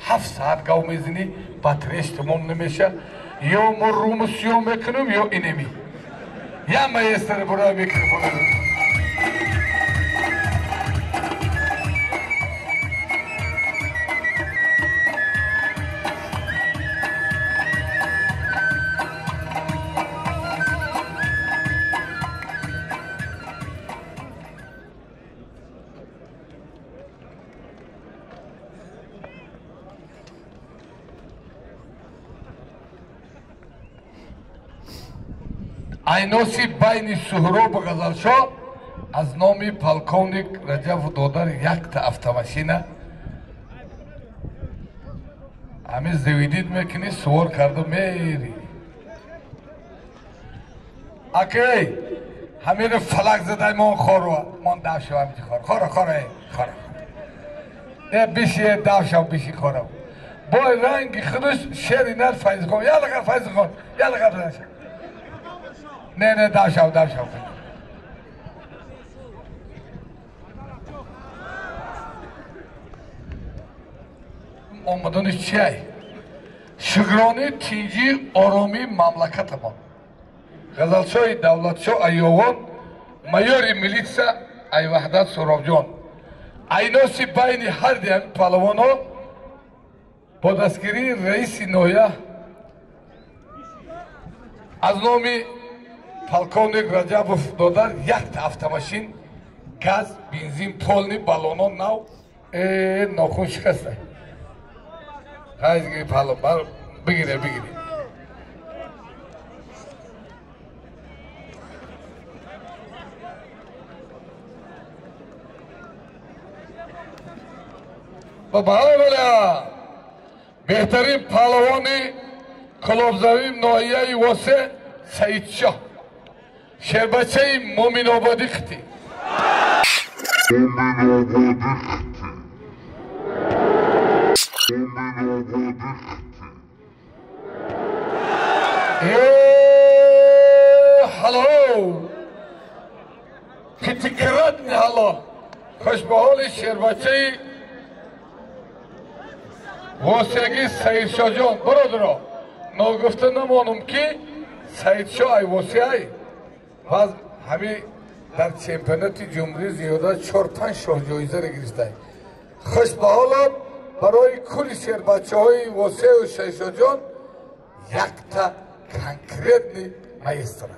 7 ساعت گاو میزنی باتریش تمام نمیشه یا ما رومو سیوم میکنم یا اینمی یا مایستر برای میکروفون айноси байни суҳроб ғазалшо аз номи полковник раҷабов додар якта автомашина ҳамин завидид мекунӣ сувор карда мери акей ҳамиро фалак задай мон хорва мон давшавам хора биши давшав биши хорав бо ранги худаш шери нар файзхон ялаqa файзхон ялаqa نه داشتم آمدنش چیه؟ شکرانه تینجی آرامی مملکت ما غزلچوی دولتشو ایوان مایوری میلیتسا ای وحدت سرابجان ایناسی بین هر دیم پالوانو با دستگیری رئیس نویه از نامی полковник Раҷабов додар якта автомашин газ бензин полни баллонон нав нохун шикаста хайзги пало бигире баба беҳтарин палавони қулобзавӣ ноҳияи восе саидшоҳ شربچه مومن آبادی خطی هلو کتی کرد نه هلا خوش به حال شربچه واسیگی سعید شاه جان برادرها ناگفته نمانم که سعید شاه ای واسی ای باز همین در چمپیونات جمهوری زیاده 4-5 شاه جایزه را گرفته خوش به حالم برای کل شهر بچه های واسه و شیشا جان یک تا کنکریت نی مایستره